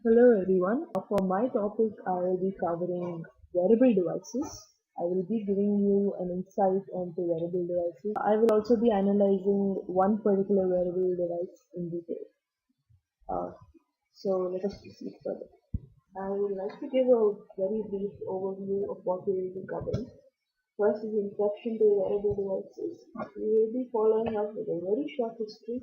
Hello everyone. For my topic, I will be covering wearable devices. I will be giving you an insight onto wearable devices. I will also be analyzing one particular wearable device in detail. Uh, so let us proceed further. I would like to give a very brief overview of what we will be covering. First is introduction to wearable devices. We will be following up with a very short history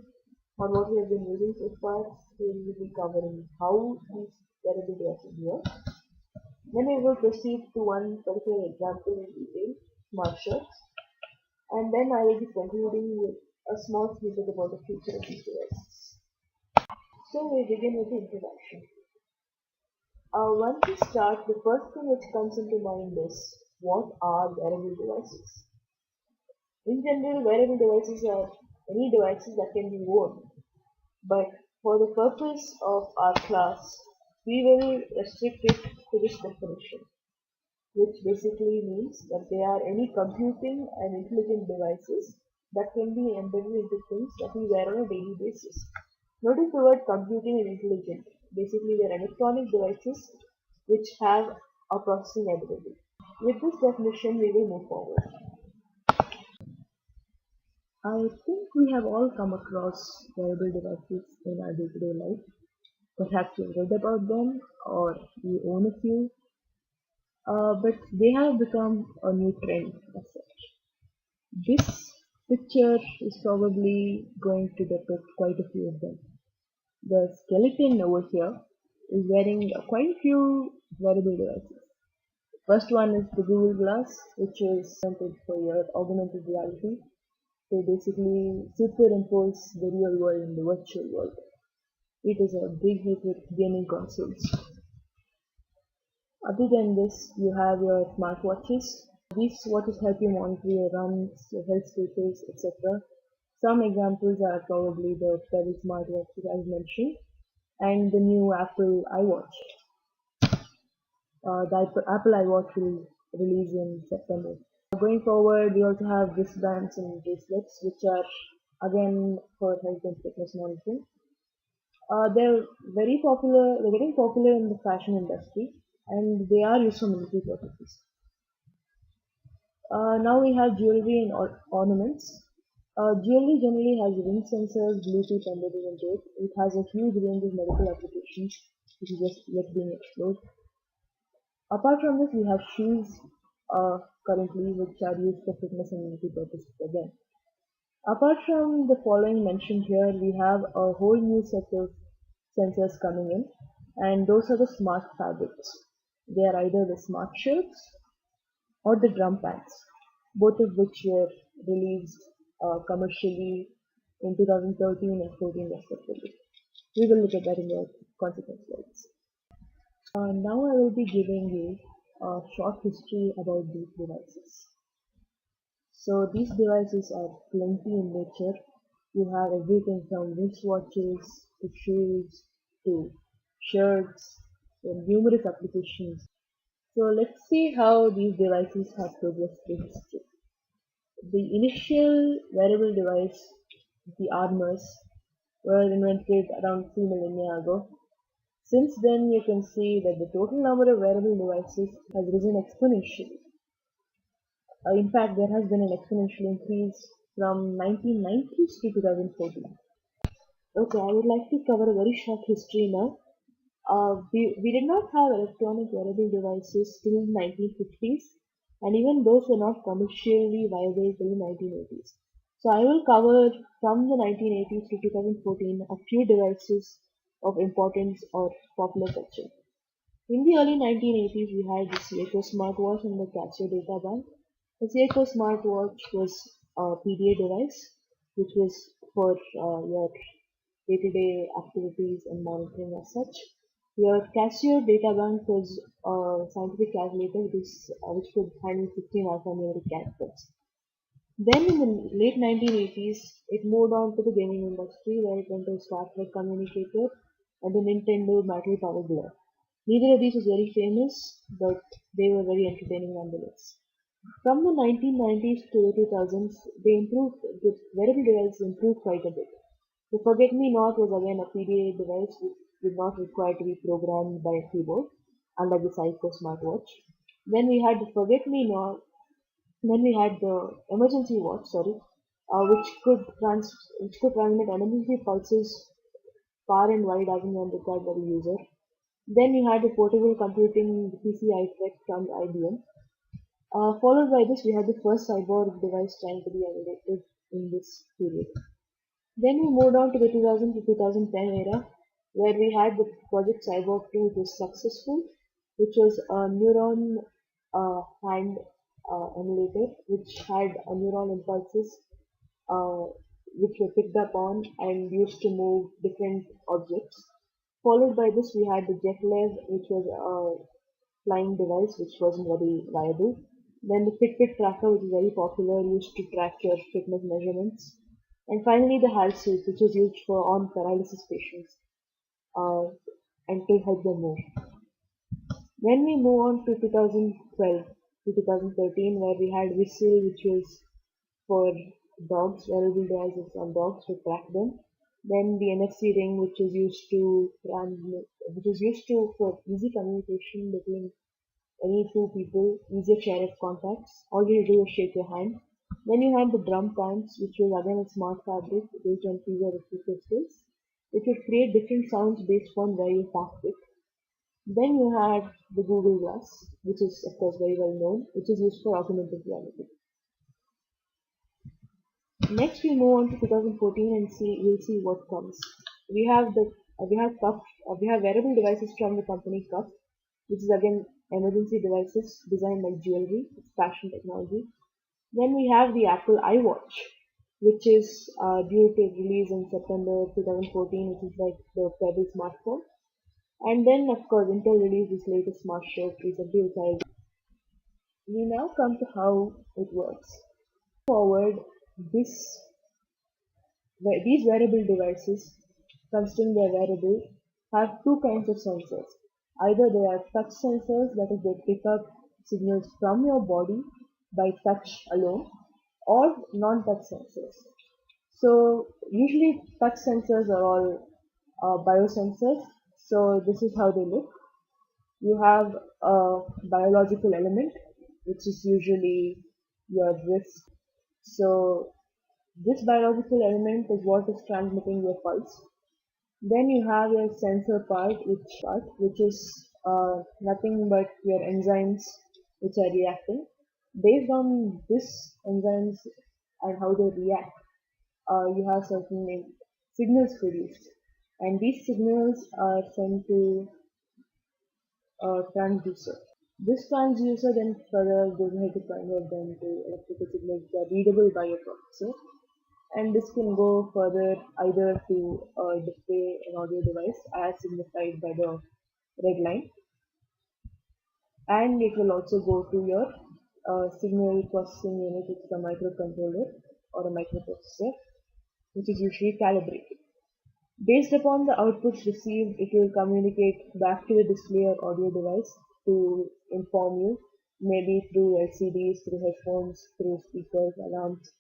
on what we have been using so far. We will be covering how these wearable devices work. Then we will proceed to one particular example in detail, smart shirts, and then I will be concluding with a small snippet about the future of these devices. So we begin with the introduction. Once we start, the first thing which comes into mind is what are wearable devices? In general, wearable devices are any devices that can be worn, but for the purpose of our class, we will restrict it to this definition, which basically means that they are any computing and intelligent devices that can be embedded into things that we wear on a daily basis. Notice the word computing and intelligent. Basically, they are electronic devices which have a processing ability. With this definition, we will move forward. I think we have all come across wearable devices in our day-to-day life. Perhaps you've read about them or you own a few, but they have become a new trend as such. This picture is probably going to depict quite a few of them. The skeleton over here is wearing quite a few wearable devices. First one is the Google Glass, which is meant for your augmented reality to basically superimpose the real world in the virtual world. It is a big hit with gaming consoles. Other than this, you have your smartwatches. These watches help you monitor your runs, your health status, etc. Some examples are probably the Pebble smartwatches as mentioned, and the new Apple iWatch. The Apple iWatch will release in September. Going forward, we also have wristbands and bracelets, which are again for health and fitness monitoring. They're very popular. They're getting popular in the fashion industry, and they are used for military purposes. Now we have jewelry and ornaments. Jewelry generally has ring sensors, Bluetooth embedded into it. It has a huge range of medical applications, which is just yet being explored. Apart from this, we have shoes currently, which are used for fitness and military purposes again. Apart from the following mentioned here, we have a whole new set of sensors coming in, and those are the smart fabrics. They are either the smart shirts or the drum pants, both of which were released commercially in 2013 and 14 respectively. We will look at that in the consequence slides. Now I will be giving you a short history about these devices. So these devices are plenty in nature. You have everything from wristwatches to shoes to shirts and numerous applications. So let's see how these devices have progressed through history. The initial wearable device, the armors, were invented around 3 millennia ago. Since then, you can see that the total number of wearable devices has risen exponentially. In fact, there has been an exponential increase from 1990s to 2014. Okay, I would like to cover a very short history now. We did not have electronic wearable devices till 1950s, and even those were not commercially viable till 1980s. So I will cover from the 1980s to 2014 a few devices of importance or popular culture. In the early 1980s, we had the Seiko smartwatch and the Casio data bank. The Seiko smartwatch was a PDA device, which was for your day-to-day activities and monitoring as such. Your Casio databank was a scientific calculator which could handle 15 alphanumeric characters. Then in the late 1980s, it moved on to the gaming industry where it went to Star Trek Communicator and the Nintendo Battle Power Glove. Neither of these was very famous, but they were very entertaining nonetheless. From the 1990s to the 2000s, the wearable devices improved quite a bit. The Forget Me Not was again a PDA device did not require to be programmed by a keyboard, unlike the Psycho smartwatch. Then we had the Forget Me Not. Then we had the emergency watch, sorry, which could transmit emergency pulses far and wide as and when required by the user. Then we had the portable computing PCI tech from IBM. Followed by this, we had the first cyborg device trying to be emulated in this period. Then we moved on to the 2000 to 2010 era, where we had the Project Cyborg 2, which was successful, which was a neuron hand emulator, which had neuron impulses uh, which were picked up on and used to move different objects. Followed by this, we had the JetLev, which was a flying device which wasn't very viable. Then the Fitbit tracker, which is very popular, used to track your fitness measurements. And finally, the HAL suit, which was used for on paralysis patients uh, and to help them move. Then we move on to 2012 to 2013, where we had Whistle, which was for dogs, wearable devices on dogs to track them. Then the NFC ring, which is used to for easy communication between any two people, easier share of contacts. All you do is shake your hand. Then you have the drum pants, which was again a smart fabric based on piezoelectric skills. It would create different sounds based on where you tap it. Then you had the Google Glass, which is of course very well known, which is used for augmented reality. Next, we move on to 2014 and we'll see what comes. We have the we have wearable devices from the company Cuff, which is again emergency devices designed like jewelry. It's fashion technology. Then we have the Apple iWatch, which is due to release in September 2014, which is like the Pebble smartphone. And then, of course, Intel released its latest smart shirt recently, which we now come to how it works. Forward, this these wearable devices, considering they are wearable, have two kinds of sensors. Either they are touch sensors, that is, they pick up signals from your body by touch alone, or non-touch sensors. So usually touch sensors are all biosensors. So this is how they look. You have a biological element, which is usually your wrist. So this biological element is what is transmitting your pulse. Then you have your sensor which is nothing but your enzymes which are reacting. Based on this enzymes and how they react, you have certain signals produced, and these signals are sent to a transducer. This transducer then further goes ahead to convert them to electrical signals that are readable by your processor, and this can go further either to display an audio device as signified by the red line, and it will also go to your signal processing unit, which is a microcontroller or a microprocessor, which is usually calibrated. Based upon the outputs received, it will communicate back to the display or audio device to inform you, maybe through LCDs, through headphones, through speakers, alarms,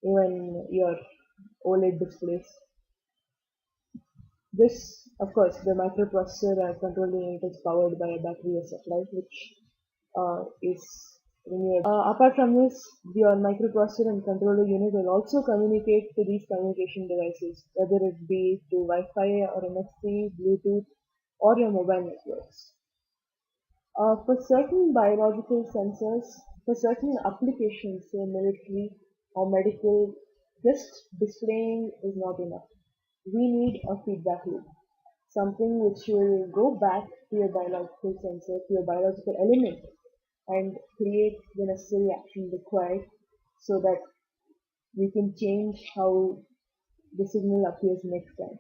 even your OLED displays. This, of course, the microprocessor and control unit is powered by a battery supply, which is renewable. Apart from this, your microprocessor and controller unit will also communicate to these communication devices, whether it be through Wi-Fi or NFC, Bluetooth, or your mobile networks. For certain biological sensors, for certain applications, say military or medical, just displaying is not enough. We need a feedback loop, something which will go back to your biological sensor, to your biological element, and create the necessary action required so that we can change how the signal appears next time.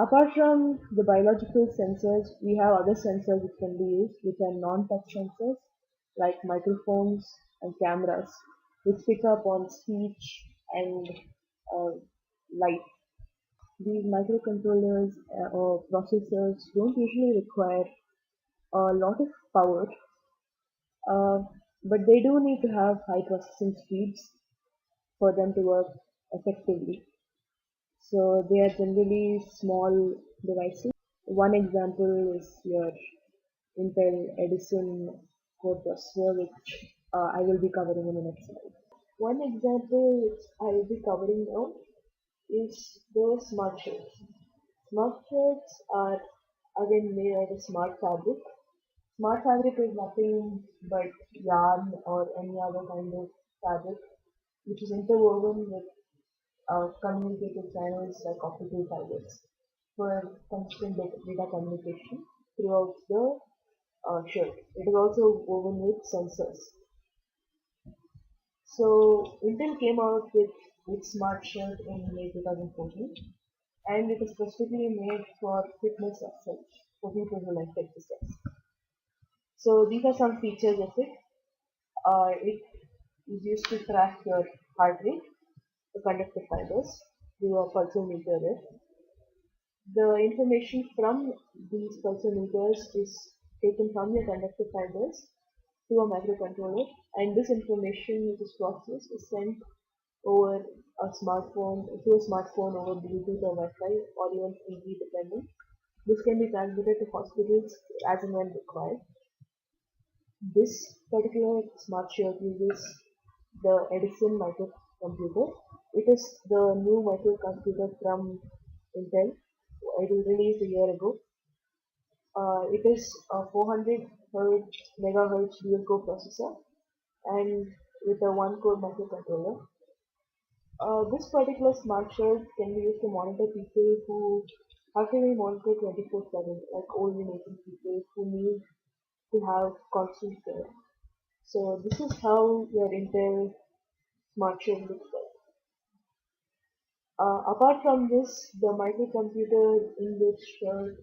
Apart from the biological sensors, we have other sensors which can be used, which are non-touch sensors, like microphones and cameras, which pick up on speech and uh, light. These microcontrollers or processors don't usually require a lot of power, uh, but they do need to have high processing speeds for them to work effectively. So they are generally small devices. One example is your Intel Edison core processor, which I will be covering in the next slide. One example which I will be covering now is the smart shirts. Smart shirts are again made out of smart fabric. Smart fabric is nothing but yarn or any other kind of fabric which is interwoven with communicative channels like optical fibers for constant data communication throughout the shirt. It is also woven with sensors. So Intel came out with its smart shirt in May 2014, and it is specifically made for fitness as such, for people who like exercise. So these are some features of it. It is used to track your heart rate, the conductive fibers, through a pulsometer. The information from these pulsometers is taken from your conductive fibers to a microcontroller, and this information which is processed is sent over a smartphone to a smartphone over Bluetooth or Wi-Fi or even 3G depending. This can be transmitted to hospitals as and when required. This particular smart shirt uses the Edison microcomputer. It is the new microcomputer from Intel. It was released a year ago. It is a 400 megahertz dual core processor and with a one core microcontroller. This particular smart shirt can be used to monitor people who have to be monitored 24/7, like old and aging people who need to have constant care. So this is how your Intel smart shirt looks like. Apart from this, the microcomputer in this shirt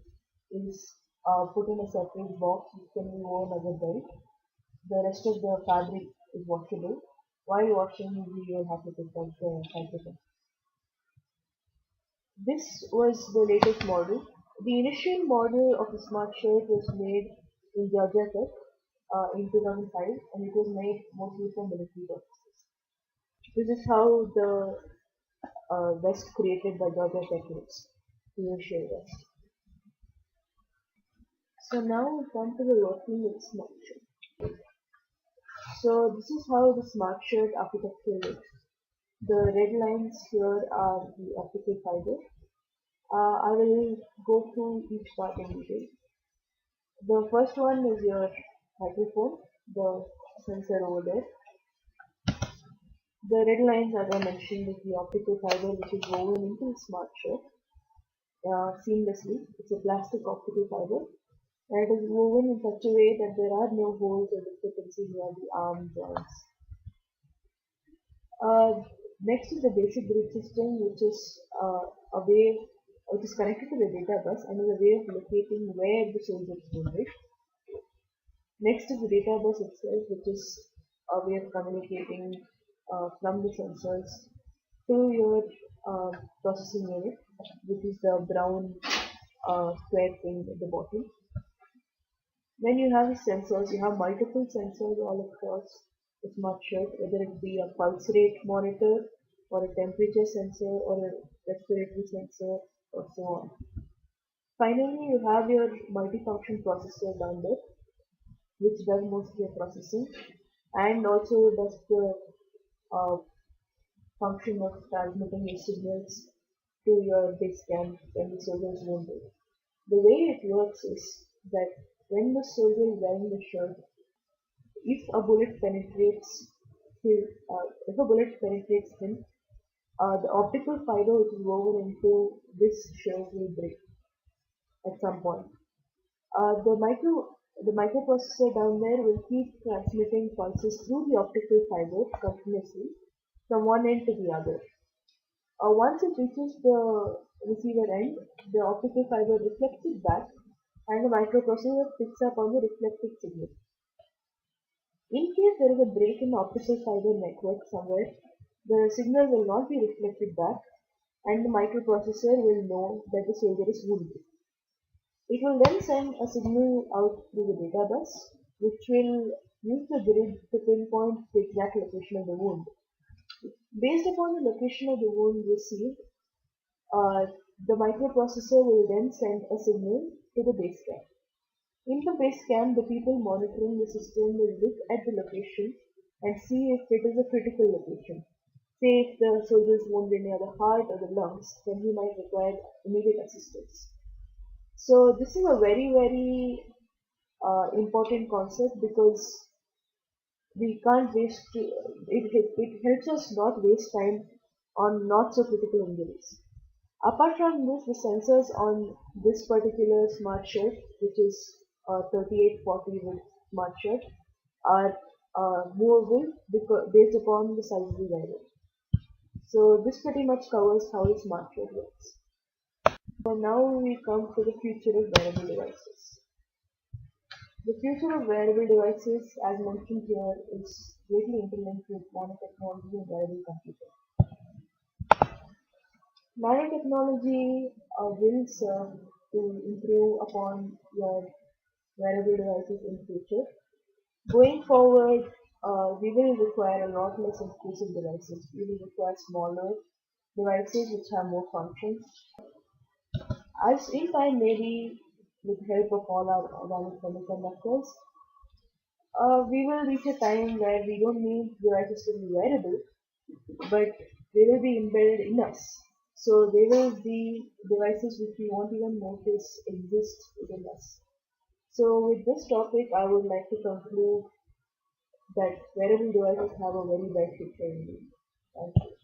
is put in a separate box which can be worn as a belt. The rest of the fabric is washable. While washing, you will have to take out the fabric. This was the latest model. The initial model of the smart shirt was made in Georgia Tech in 2005, and it was made mostly for military purposes. This is how the vest created by Georgia Tech looks, the initial vest. So now we come to the working with smart shirt. So this is how the smart shirt architecture looks. The red lines here are the optical fiber. I will go through each part in detail. The first one is your microphone, the sensor over there. The red lines, as I mentioned, is the optical fiber which is woven into the smart shirt seamlessly. It's a plastic optical fiber, and it is woven in such a way that there are no holes or discrepancies near the arm joints. Next is the basic grid system, which is a way, which is connected to the data bus and is a way of locating where the soldier is wounded. Next is the data bus itself, which is a way of communicating from the sensors to your processing unit, which is the brown square thing at the bottom. Then you have sensors. You have multiple sensors all across the smart shirt, whether it be a pulse rate monitor or a temperature sensor or a respiratory sensor or so on. Finally, you have your multifunction processor down there, which does most of your processing and also does the uh, function of transmitting your signals to your base camp when the soldier is wounded. The way it works is that when the soldier is wearing the shirt, if a bullet penetrates him, the optical fiber which is woven into this shirt will break at some point. Uh, the micro the microprocessor down there will keep transmitting pulses through the optical fiber continuously from one end to the other. Once it reaches the receiver end, the optical fiber reflects it back and the microprocessor picks up on the reflected signal. In case there is a break in the optical fiber network somewhere, the signal will not be reflected back and the microprocessor will know that the soldier is wounded. It will then send a signal out through the data bus, which will use the grid to pinpoint the exact location of the wound. Based upon the location of the wound received, the microprocessor will then send a signal to the base camp. In the base camp, the people monitoring the system will look at the location and see if it is a critical location. Say if the soldier is wounded near the heart or the lungs, then he might require immediate assistance. So this is a very important concept because we can't it helps us not waste time on not so critical injuries. Apart from this, the sensors on this particular smart shirt, which is a 3840 volt smart shirt, are movable based upon the size of the wearer. So this pretty much covers how the smart shirt works. So now we come to the future of wearable devices. The future of wearable devices, as mentioned here, is greatly interlinked with nanotechnology and wearable computing. Nanotechnology will serve to improve upon your wearable devices in future. Going forward, we will require a lot less exclusive devices. We will require smaller devices which have more functions. As in time, maybe with help of all our organic semiconductors, we will reach a time where we don't need devices to be wearable, but they will be embedded in us. So they will be devices which we won't even notice exist within us. So with this topic, I would like to conclude that wearable devices have a very bright future indeed. Thank you.